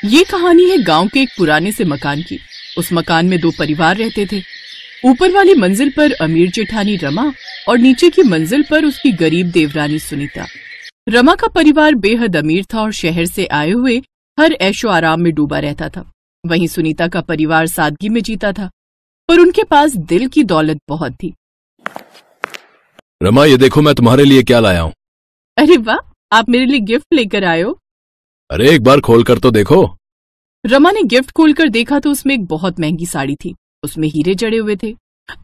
ये कहानी है गांव के एक पुराने से मकान की। उस मकान में दो परिवार रहते थे। ऊपर वाली मंजिल पर अमीर जेठानी रमा और नीचे की मंजिल पर उसकी गरीब देवरानी सुनीता। रमा का परिवार बेहद अमीर था और शहर से आए हुए हर ऐशो आराम में डूबा रहता था। वहीं सुनीता का परिवार सादगी में जीता था, पर उनके पास दिल की दौलत बहुत थी। रमा, ये देखो मैं तुम्हारे लिए क्या लाया हूँ। अरे वाह, आप मेरे लिए गिफ्ट लेकर आए हो। अरे एक बार खोल कर तो देखो। रमा ने गिफ्ट खोलकर देखा तो उसमें एक बहुत महंगी साड़ी थी। उसमें हीरे जड़े हुए थे।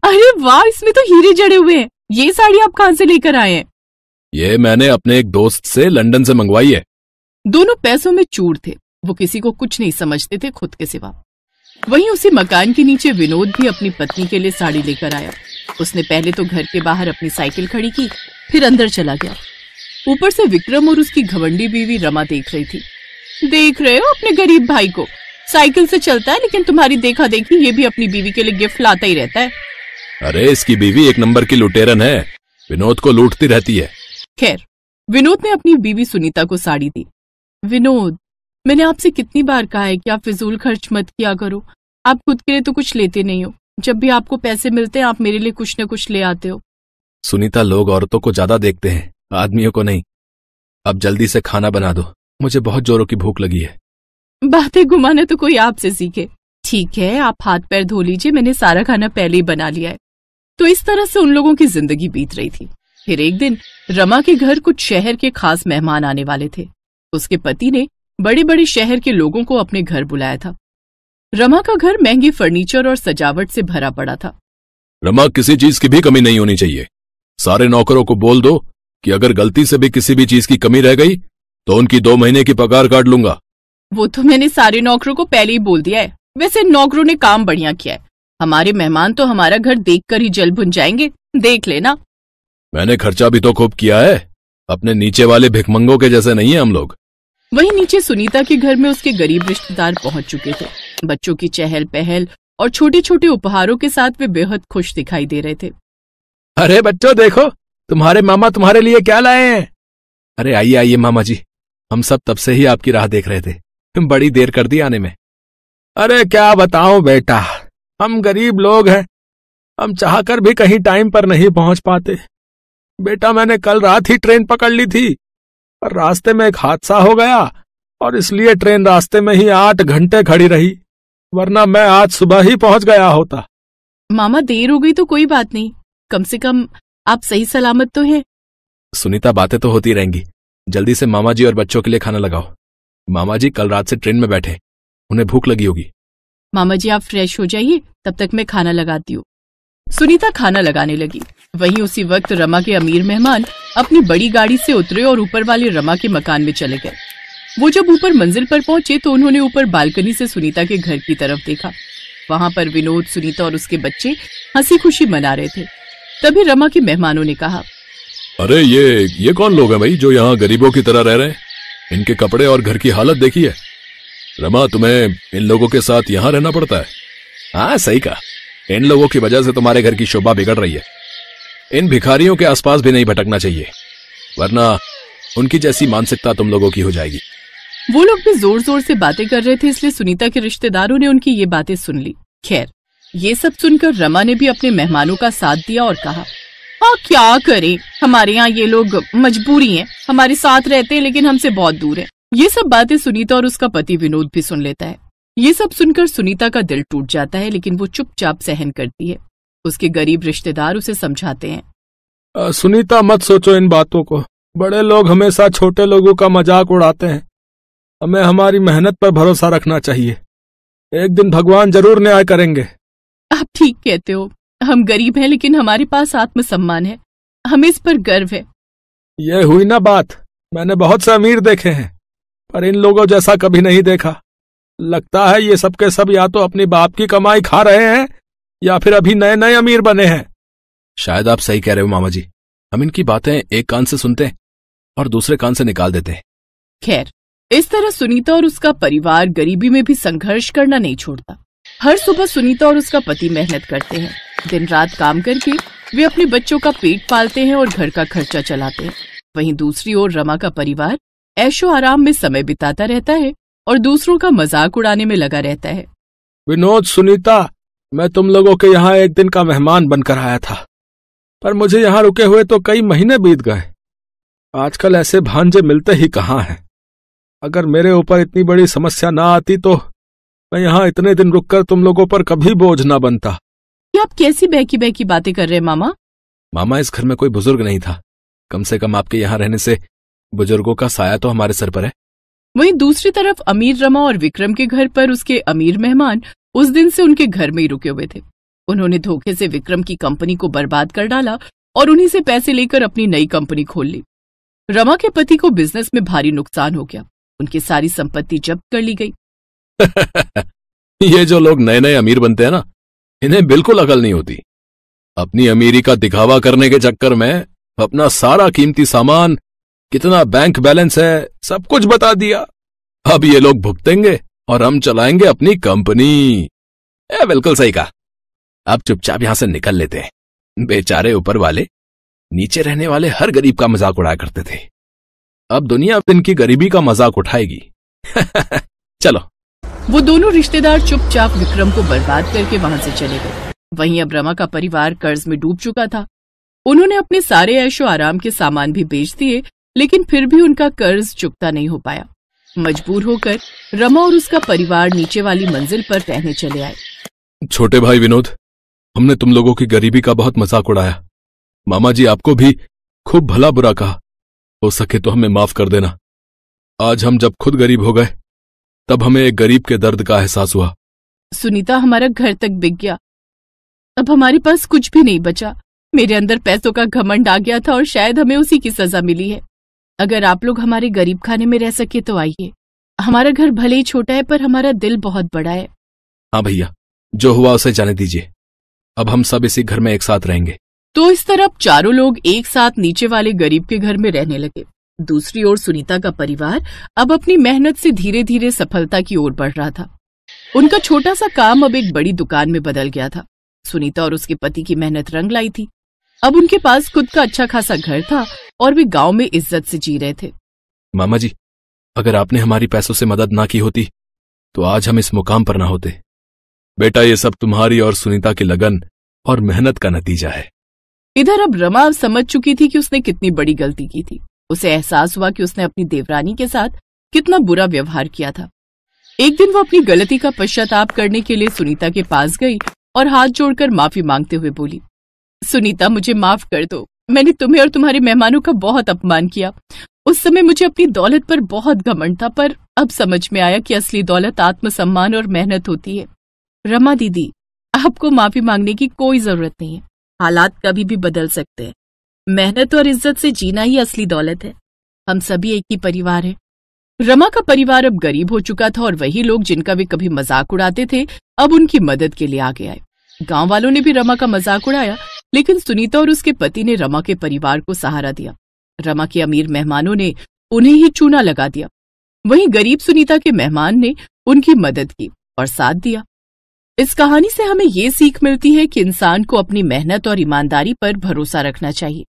अरे वाह, इसमें तो हीरे जड़े हुए हैं। ये साड़ी आप कहाँ से लेकर आए हैं? ये मैंने अपने एक दोस्त से लंदन से मंगवाई है। दोनों पैसों में चूर थे। वो किसी को कुछ नहीं समझते थे खुद के सिवा। वहीं उसी मकान के नीचे विनोद भी अपनी पत्नी के लिए साड़ी लेकर आया। उसने पहले तो घर के बाहर अपनी साइकिल खड़ी की, फिर अंदर चला गया। ऊपर से विक्रम और उसकी घमंडी बीवी रमा देख रही थी। देख रहे हो अपने गरीब भाई को, साइकिल से चलता है लेकिन तुम्हारी देखा देखी ये भी अपनी बीवी के लिए गिफ्ट लाता ही रहता है। अरे इसकी बीवी एक नंबर की लुटेरन है, विनोद को लूटती रहती है। खैर, विनोद ने अपनी बीवी सुनीता को साड़ी दी। विनोद, मैंने आपसे कितनी बार कहा है कि आप फिजूल खर्च मत किया करो। आप खुद के लिए तो कुछ लेते नहीं हो। जब भी आपको पैसे मिलते हैं आप मेरे लिए कुछ न कुछ ले आते हो। सुनीता, लोग औरतों को ज्यादा देखते हैं, आदमियों को नहीं। अब जल्दी से खाना बना दो, मुझे बहुत जोरों की भूख लगी है। बातें घुमाना तो कोई आपसे सीखे। ठीक है, आप हाथ पैर धो लीजिए, मैंने सारा खाना पहले ही बना लिया है। तो इस तरह से उन लोगों की जिंदगी बीत रही थी। फिर एक दिन रमा के घर कुछ शहर के खास मेहमान आने वाले थे। उसके पति ने बड़े बड़े शहर के लोगों को अपने घर बुलाया था। रमा का घर महंगे फर्नीचर और सजावट से भरा पड़ा था। रमा, किसी चीज की भी कमी नहीं होनी चाहिए। सारे नौकरों को बोल दो कि अगर गलती से भी किसी भी चीज की कमी रह गई तो उनकी 2 महीने की पगार काट लूंगा। वो तो मैंने सारे नौकरों को पहले ही बोल दिया है। वैसे नौकरों ने काम बढ़िया किया है। हमारे मेहमान तो हमारा घर देखकर ही जल भुन जाएंगे, देख लेना। मैंने खर्चा भी तो खूब किया है, अपने नीचे वाले भिखमंगों के जैसे नहीं है हम लोग। वहीं नीचे सुनीता के घर में उसके गरीब रिश्तेदार पहुंच चुके थे। बच्चों की चहल पहल और छोटे छोटे उपहारों के साथ वे बेहद खुश दिखाई दे रहे थे। अरे बच्चों देखो, तुम्हारे मामा तुम्हारे लिए क्या लाए हैं। अरे आइए आइए मामा जी, हम सब तब से ही आपकी राह देख रहे थे, तुम बड़ी देर कर दी आने में। अरे क्या बताऊं बेटा, हम गरीब लोग हैं, हम चाहकर भी कहीं टाइम पर नहीं पहुंच पाते। बेटा, मैंने कल रात ही ट्रेन पकड़ ली थी, पर रास्ते में एक हादसा हो गया और इसलिए ट्रेन रास्ते में ही 8 घंटे खड़ी रही, वरना मैं आज सुबह ही पहुंच गया होता। मामा, देर हो गई तो कोई बात नहीं, कम से कम आप सही सलामत तो हैं। सुनीता, बातें तो होती रहेंगी, जल्दी से मामा जी और बच्चों के लिए खाना लगाओ। मामा जी कल रात से ट्रेन में बैठे, उन्हें भूख लगी होगी। मामा जी आप फ्रेश हो जाइए, तब तक मैं खाना लगाती हूँ। सुनीता खाना लगाने लगी। वहीं उसी वक्त रमा के अमीर मेहमान अपनी बड़ी गाड़ी से उतरे और ऊपर वाले रमा के मकान में चले गए। वो जब ऊपर मंजिल पर पहुंचे तो उन्होंने ऊपर बालकनी से सुनीता के घर की तरफ देखा। वहां पर विनोद, सुनीता और उसके बच्चे हंसी खुशी मना रहे थे। तभी रमा के मेहमानों ने कहा, अरे ये कौन लोग हैं भाई जो यहाँ गरीबों की तरह रह रहे हैं? इनके कपड़े और घर की हालत देखिए। रमा, तुम्हें इन लोगों के साथ यहाँ रहना पड़ता है। हाँ सही कहा, इन लोगों की वजह से तुम्हारे घर की शोभा बिगड़ रही है। इन भिखारियों के आसपास भी नहीं भटकना चाहिए, वरना उनकी जैसी मानसिकता तुम लोगों की हो जाएगी। वो लोग भी जोर जोर से बातें कर रहे थे, इसलिए सुनीता के रिश्तेदारों ने उनकी ये बातें सुन ली। खैर, ये सब सुनकर रमा ने भी अपने मेहमानों का साथ दिया और कहा, हाँ क्या करें, हमारे यहाँ ये लोग मजबूरी है, हमारे साथ रहते हैं लेकिन हमसे बहुत दूर है। ये सब बातें सुनीता और उसका पति विनोद भी सुन लेता है। ये सब सुनकर सुनीता का दिल टूट जाता है, लेकिन वो चुपचाप सहन करती है। उसके गरीब रिश्तेदार उसे समझाते हैं, सुनीता मत सोचो इन बातों को, बड़े लोग हमेशा छोटे लोगों का मजाक उड़ाते हैं। हमें हमारी मेहनत पर भरोसा रखना चाहिए, एक दिन भगवान जरूर न्याय करेंगे। आप ठीक कहते हो, हम गरीब हैं लेकिन हमारे पास आत्मसम्मान है, हमें इस पर गर्व है। ये हुई ना बात, मैंने बहुत से अमीर देखे हैं पर इन लोगों जैसा कभी नहीं देखा। लगता है ये सब के सब या तो अपनी बाप की कमाई खा रहे हैं या फिर अभी नए नए अमीर बने हैं। शायद आप सही कह रहे हो मामा जी, हम इनकी बातें एक कान से सुनते हैं और दूसरे कान से निकाल देते हैं। खैर, इस तरह सुनीता और उसका परिवार गरीबी में भी संघर्ष करना नहीं छोड़ता। हर सुबह सुनीता और उसका पति मेहनत करते हैं। दिन रात काम करके वे अपने बच्चों का पेट पालते हैं और घर का खर्चा चलाते हैं। वहीं दूसरी ओर रमा का परिवार ऐशो आराम में समय बिताता रहता है और दूसरों का मजाक उड़ाने में लगा रहता है। विनोद, सुनीता, मैं तुम लोगों के यहाँ एक दिन का मेहमान बनकर आया था, पर मुझे यहाँ रुके हुए तो कई महीने बीत गए। आजकल ऐसे भांजे मिलते ही कहाँ हैं। अगर मेरे ऊपर इतनी बड़ी समस्या ना आती तो मैं यहाँ इतने दिन रुककर तुम लोगों पर कभी बोझ ना बनता। ये आप कैसी बहकी बहकी बातें कर रहे हैं मामा? मामा, इस घर में कोई बुजुर्ग नहीं था। कम से कम आपके यहाँ रहने से बुजुर्गों का साया तो हमारे सर पर है। वहीं दूसरी तरफ अमीर रमा और विक्रम के घर पर उसके अमीर मेहमान उस दिन से उनके घर में ही रुके हुए थे। उन्होंने धोखे से विक्रम की कंपनी को बर्बाद कर डाला और उन्हीं से पैसे लेकर अपनी नई कंपनी खोल ली। रमा के पति को बिजनेस में भारी नुकसान हो गया। उनकी सारी संपत्ति जब्त कर ली गई। ये जो लोग नए नए अमीर बनते हैं ना, इन्हें बिल्कुल अकल नहीं होती। अपनी अमीरी का दिखावा करने के चक्कर में अपना सारा कीमती सामान, कितना बैंक बैलेंस है, सब कुछ बता दिया। अब ये लोग भुगतेंगे और हम चलाएंगे अपनी कंपनी। बिल्कुल सही कहा। अब चुपचाप यहां से निकल लेते हैं। बेचारे ऊपर वाले नीचे रहने वाले हर गरीब का मजाक उड़ाया करते थे। अब दुनिया इनकी गरीबी का मजाक उठाएगी। चलो। वो दोनों रिश्तेदार चुपचाप विक्रम को बर्बाद करके वहां से चले गए। वहीं अब रमा का परिवार कर्ज में डूब चुका था। उन्होंने अपने सारे ऐशो आराम के सामान भी बेच दिए, लेकिन फिर भी उनका कर्ज चुकता नहीं हो पाया। मजबूर होकर रमा और उसका परिवार नीचे वाली मंजिल पर रहने चले आए। छोटे भाई विनोद, हमने तुम लोगों की गरीबी का बहुत मजाक उड़ाया। मामा जी आपको भी खूब भला बुरा कहा। हो सके तो हमें माफ कर देना। आज हम जब खुद गरीब हो गए तब हमें एक गरीब के दर्द का एहसास हुआ। सुनीता, हमारा घर तक बिक गया। अब हमारे पास कुछ भी नहीं बचा। मेरे अंदर पैसों का घमंड आ गया था और शायद हमें उसी की सजा मिली है। अगर आप लोग हमारे गरीब खाने में रह सके तो आइए। हमारा घर भले ही छोटा है पर हमारा दिल बहुत बड़ा है। हाँ भैया, जो हुआ उसे जाने दीजिए। अब हम सब इसी घर में एक साथ रहेंगे। तो इस तरफ चारों लोग एक साथ नीचे वाले गरीब के घर में रहने लगे। दूसरी ओर सुनीता का परिवार अब अपनी मेहनत से धीरे धीरे सफलता की ओर बढ़ रहा था। उनका छोटा सा काम अब एक बड़ी दुकान में बदल गया था। सुनीता और उसके पति की मेहनत रंग लाई थी। अब उनके पास खुद का अच्छा खासा घर था और वे गांव में इज्जत से जी रहे थे। मामा जी, अगर आपने हमारी पैसों से मदद ना की होती तो आज हम इस मुकाम पर ना होते। बेटा, ये सब तुम्हारी और सुनीता की लगन और मेहनत का नतीजा है। इधर अब रमा समझ चुकी थी कि उसने कितनी बड़ी गलती की थी। उसे एहसास हुआ कि उसने अपनी देवरानी के साथ कितना बुरा व्यवहार किया था। एक दिन वो अपनी गलती का पश्चाताप करने के लिए सुनीता के पास गई और हाथ जोड़कर माफी मांगते हुए बोली, सुनीता, मुझे माफ कर दो। मैंने तुम्हें और तुम्हारे मेहमानों का बहुत अपमान किया। उस समय मुझे अपनी दौलत पर बहुत घमंड था, पर अब समझ में आया कि असली दौलत आत्मसम्मान और मेहनत होती है। रमा दीदी, आपको माफी मांगने की कोई जरूरत नहीं है। हालात कभी भी बदल सकते हैं। मेहनत और इज्जत से जीना ही असली दौलत है। हम सभी एक ही परिवार हैं। रमा का परिवार अब गरीब हो चुका था और वही लोग जिनका वे कभी मजाक उड़ाते थे अब उनकी मदद के लिए आगे आए। गांव वालों ने भी रमा का मजाक उड़ाया, लेकिन सुनीता और उसके पति ने रमा के परिवार को सहारा दिया। रमा के अमीर मेहमानों ने उन्हें ही चूना लगा दिया। वहीं गरीब सुनीता के मेहमान ने उनकी मदद की और साथ दिया। इस कहानी से हमें ये सीख मिलती है कि इंसान को अपनी मेहनत और ईमानदारी पर भरोसा रखना चाहिए।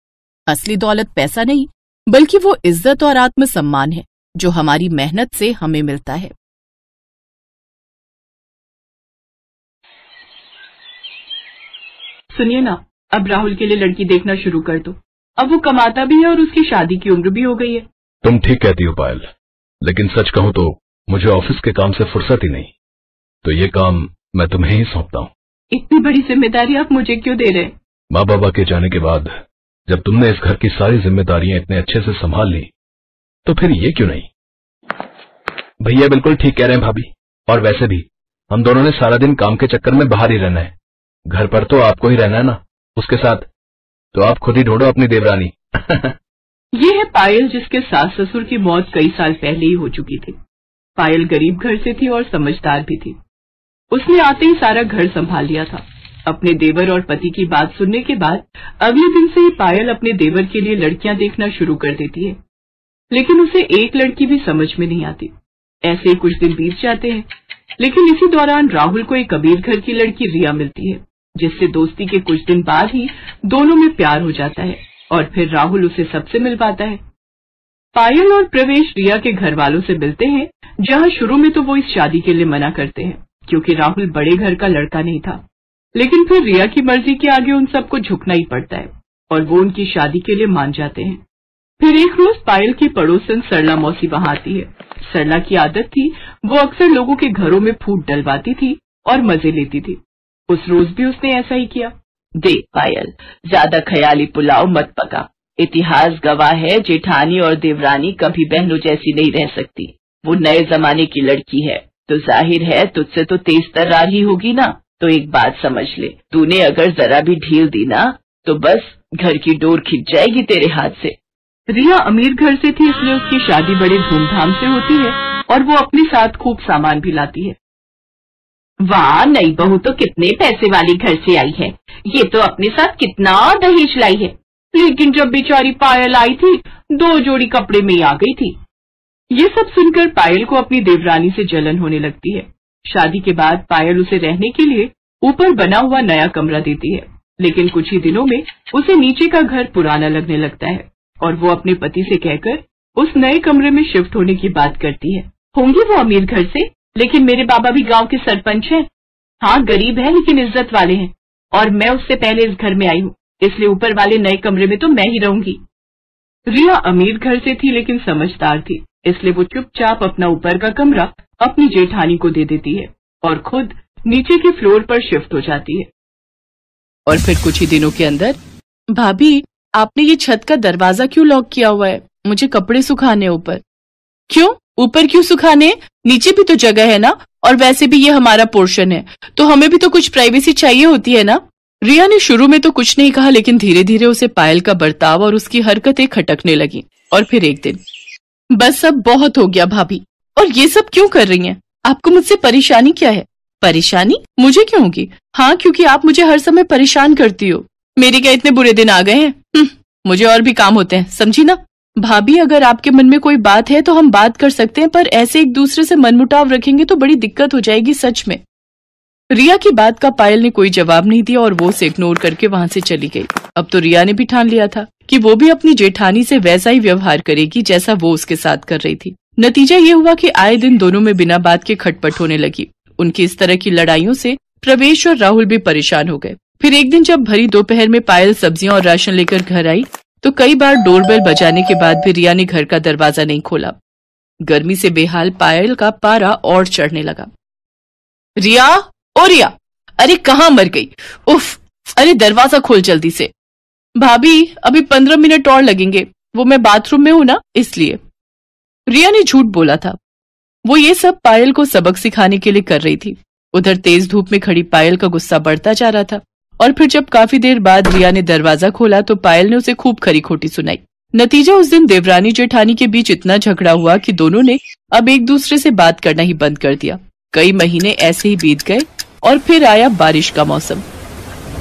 असली दौलत पैसा नहीं, बल्कि वो इज्जत और आत्मसम्मान है जो हमारी मेहनत से हमें मिलता है। सुनिए ना, अब राहुल के लिए लड़की देखना शुरू कर दो। अब वो कमाता भी है और उसकी शादी की उम्र भी हो गई है। तुम ठीक कहती हो पायल, लेकिन सच कहूं तो मुझे ऑफिस के काम से फुर्सत ही नहीं, तो ये काम मैं तुम्हें ही सौंपता हूँ। इतनी बड़ी जिम्मेदारी आप मुझे क्यों दे रहे हैं? माँ बाबा के जाने के बाद जब तुमने इस घर की सारी जिम्मेदारियां इतने अच्छे से संभाल ली, तो फिर ये क्यों नहीं? भैया बिल्कुल ठीक कह रहे हैं भाभी। और वैसे भी हम दोनों ने सारा दिन काम के चक्कर में बाहर ही रहना है। घर पर तो आपको ही रहना है ना उसके साथ, तो आप खुद ही ढूंढो अपनी देवरानी। ये है पायल, जिसके सास ससुर की मौत कई साल पहले ही हो चुकी थी। पायल गरीब घर से थी और समझदार भी थी। उसने आते ही सारा घर संभाल लिया था। अपने देवर और पति की बात सुनने के बाद अगले दिन से ही पायल अपने देवर के लिए लड़कियां देखना शुरू कर देती है, लेकिन उसे एक लड़की भी समझ में नहीं आती। ऐसे ही कुछ दिन बीत जाते हैं, लेकिन इसी दौरान राहुल को एक अमीर घर की लड़की रिया मिलती है, जिससे दोस्ती के कुछ दिन बाद ही दोनों में प्यार हो जाता है और फिर राहुल उसे सबसे मिलवाता है। पायल और प्रवेश रिया के घर वालों से मिलते हैं, जहां शुरू में तो वो इस शादी के लिए मना करते हैं क्योंकि राहुल बड़े घर का लड़का नहीं था, लेकिन फिर रिया की मर्जी के आगे उन सबको झुकना ही पड़ता है और वो उनकी शादी के लिए मान जाते हैं। फिर एक रोज पायल की पड़ोसन सरला मौसी वहां आती है। सरला की आदत थी वो अक्सर लोगों के घरों में फूट डलवाती थी और मजे लेती थी। उस रोज भी उसने ऐसा ही किया। देख पायल, ज्यादा ख्याली पुलाव मत पका। इतिहास गवाह है जेठानी और देवरानी कभी बहनों जैसी नहीं रह सकती। वो नए जमाने की लड़की है तो जाहिर है तुझसे तो तेज तर्रार ही होगी ना। तो एक बात समझ ले, तूने अगर जरा भी ढील दी ना तो बस घर की डोर खिंच जाएगी तेरे हाथ से। रिया अमीर घर से थी, इसलिए उसकी शादी बड़े धूमधाम से होती है और वो अपने साथ खूब सामान भी लाती है। वाह, नई बहू तो कितने पैसे वाली घर से आई है। ये तो अपने साथ कितना दहेज लाई है। लेकिन जब बेचारी पायल आई थी 2 जोड़ी कपड़े में ही आ गई थी। ये सब सुनकर पायल को अपनी देवरानी से जलन होने लगती है। शादी के बाद पायल उसे रहने के लिए ऊपर बना हुआ नया कमरा देती है, लेकिन कुछ ही दिनों में उसे नीचे का घर पुराना लगने लगता है और वो अपने पति से कहकर उस नए कमरे में शिफ्ट होने की बात करती है। होंगे वो अमीर घर से, लेकिन मेरे बाबा भी गांव के सरपंच हैं। हाँ, गरीब है लेकिन इज्जत वाले हैं और मैं उससे पहले इस घर में आई हूँ, इसलिए ऊपर वाले नए कमरे में तो मैं ही रहूंगी। रिया अमीर घर से थी लेकिन समझदार थी, इसलिए वो चुपचाप अपना ऊपर का कमरा अपनी जेठानी को दे देती है और खुद नीचे के फ्लोर पर शिफ्ट हो जाती है। और फिर कुछ ही दिनों के अंदर, भाभी आपने ये छत का दरवाजा क्यों लॉक किया हुआ है? मुझे कपड़े सुखाने ऊपर। क्यों? ऊपर क्यों सुखाने? नीचे भी तो जगह है ना, और वैसे भी ये हमारा पोर्शन है तो हमें भी तो कुछ प्राइवेसी चाहिए होती है ना। रिया ने शुरू में तो कुछ नहीं कहा, लेकिन धीरे धीरे उसे पायल का बर्ताव और उसकी हरकतें खटकने लगी। और फिर एक दिन, बस अब बहुत हो गया भाभी, और ये सब क्यों कर रही हैं? आपको मुझसे परेशानी क्या है? परेशानी मुझे क्यों होगी? हाँ, क्योंकि आप मुझे हर समय परेशान करती हो। मेरे क्या इतने बुरे दिन आ गए हैं? मुझे और भी काम होते हैं, समझी ना। भाभी, अगर आपके मन में कोई बात है तो हम बात कर सकते हैं, पर ऐसे एक दूसरे से मनमुटाव रखेंगे तो बड़ी दिक्कत हो जाएगी सच में। रिया की बात का पायल ने कोई जवाब नहीं दिया और वो उसे इग्नोर करके वहां से चली गई। अब तो रिया ने भी ठान लिया था कि वो भी अपनी जेठानी से वैसा ही व्यवहार करेगी जैसा वो उसके साथ कर रही थी। नतीजा ये हुआ कि आए दिन दोनों में बिना बात के खटपट होने लगी। उनकी इस तरह की लड़ाइयों से प्रवेश और राहुल भी परेशान हो गए। फिर एक दिन जब भरी दोपहर में पायल सब्जियां और राशन लेकर घर आई तो कई बार डोरबेल बजाने के बाद भी रिया ने घर का दरवाजा नहीं खोला। गर्मी से बेहाल पायल का पारा और चढ़ने लगा। रिया, ओ रिया, अरे कहाँ मर गई? उफ, अरे दरवाजा खोल जल्दी से। भाभी, अभी 15 मिनट और लगेंगे, वो मैं बाथरूम में हूं ना, इसलिए। रिया ने झूठ बोला था। वो ये सब पायल को सबक सिखाने के लिए कर रही थी। उधर तेज धूप में खड़ी पायल का गुस्सा बढ़ता जा रहा था और फिर जब काफी देर बाद रिया ने दरवाजा खोला तो पायल ने उसे खूब खरी खोटी सुनाई। नतीजा उस दिन देवरानी जेठानी के बीच इतना झगड़ा हुआ कि दोनों ने अब एक दूसरे से बात करना ही बंद कर दिया। कई महीने ऐसे ही बीत गए और फिर आया बारिश का मौसम।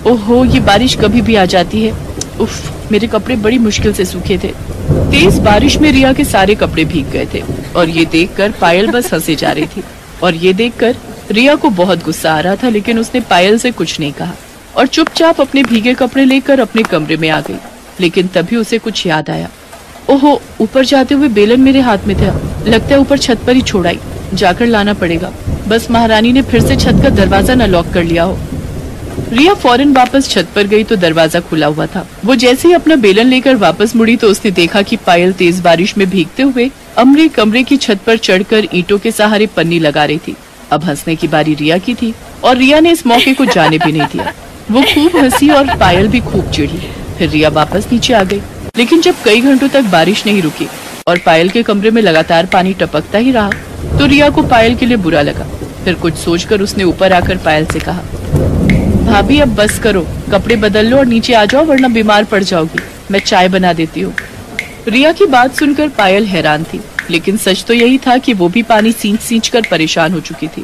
ओहो, ये बारिश कभी भी आ जाती है। उफ, मेरे कपड़े बड़ी मुश्किल से सूखे थे। तेज बारिश में रिया के सारे कपड़े भीग गए थे और ये देखकर पायल बस हंसे जा रही थी। और ये देखकर रिया को बहुत गुस्सा आ रहा था, लेकिन उसने पायल से कुछ नहीं कहा और चुपचाप अपने भीगे कपड़े लेकर अपने कमरे में आ गई। लेकिन तभी उसे कुछ याद आया। ओहो, ऊपर जाते हुए बेलन मेरे हाथ में था, लगता है ऊपर छत पर ही छोड़ आई, जाकर लाना पड़ेगा। बस महारानी ने फिर से छत का दरवाजा न लॉक कर लिया हो। रिया फौरन वापस छत पर गई तो दरवाजा खुला हुआ था। वो जैसे ही अपना बेलन लेकर वापस मुड़ी तो उसने देखा कि पायल तेज बारिश में भीगते हुए अमरे कमरे की छत पर चढ़कर ईंटों के सहारे पन्नी लगा रही थी। अब हंसने की बारी रिया की थी और रिया ने इस मौके को जाने भी नहीं दिया। वो खूब हंसी और पायल भी खूब चिढ़ी। फिर रिया वापस नीचे आ गई, लेकिन जब कई घंटों तक बारिश नहीं रुकी और पायल के कमरे में लगातार पानी टपकता ही रहा तो रिया को पायल के लिए बुरा लगा। फिर कुछ सोचकर उसने ऊपर आकर पायल से कहा, भाभी अब बस करो, कपड़े बदल लो और नीचे आ जाओ वरना बीमार पड़ जाओगी, मैं चाय बना देती हूँ। रिया की बात सुनकर पायल हैरान थी, लेकिन सच तो यही था कि वो भी पानी सींच कर परेशान हो चुकी थी।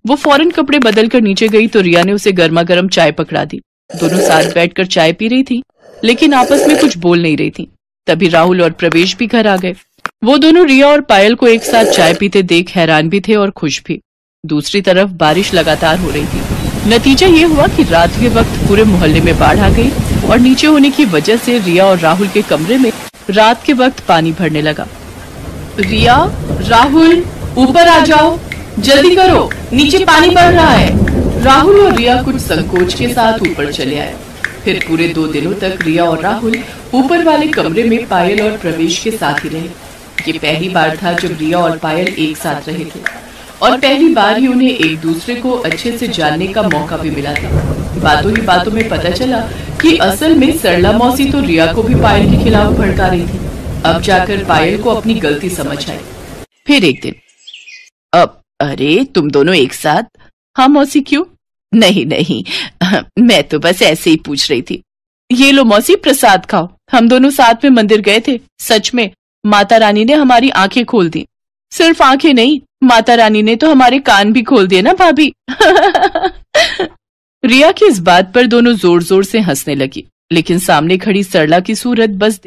वो फौरन कपड़े बदल कर नीचे गई तो रिया ने उसे गर्मा गर्म चाय पकड़ा दी। दोनों साथ बैठकर चाय पी रही थी, लेकिन आपस में कुछ बोल नहीं रही थी। तभी राहुल और प्रवेश भी घर आ गए। वो दोनों रिया और पायल को एक साथ चाय पीते देख हैरान भी थे और खुश भी। दूसरी तरफ बारिश लगातार हो रही थी। नतीजा ये हुआ कि रात के वक्त पूरे मोहल्ले में बाढ़ आ गई और नीचे होने की वजह से रिया और राहुल के कमरे में रात के वक्त पानी भरने लगा। रिया, राहुल, ऊपर आ जाओ, जल्दी करो, नीचे पानी बढ़ रहा है। राहुल और रिया कुछ संकोच के साथ ऊपर चले आए। फिर पूरे 2 दिनों तक रिया और राहुल ऊपर वाले कमरे में पायल और प्रवेश के साथ ही रहे। ये पहली बार था जब रिया और पायल एक साथ रहे थे और पहली बार ही उन्हें एक दूसरे को अच्छे से जानने का मौका भी मिला था। बातों ही बातों में पता चला कि असल में सरला मौसी तो रिया को भी पायल के खिलाफ भड़का रही थी। अब जाकर पायल को अपनी गलती समझ आई। फिर एक दिन, अब अरे तुम दोनों एक साथ? हाँ मौसी, क्यों? नहीं नहीं, मैं तो बस ऐसे ही पूछ रही थी। ये लो मौसी, प्रसाद खाओ। हम दोनों साथ में मंदिर गए थे। सच में माता रानी ने हमारी आंखें खोल दी। सिर्फ आंखें नहीं, माता रानी ने तो हमारे कान भी खोल दिए ना भाभी। रिया की इस बात पर दोनों जोर जोर से हंसने लगी, लेकिन सामने खड़ी सरला की सूरत बस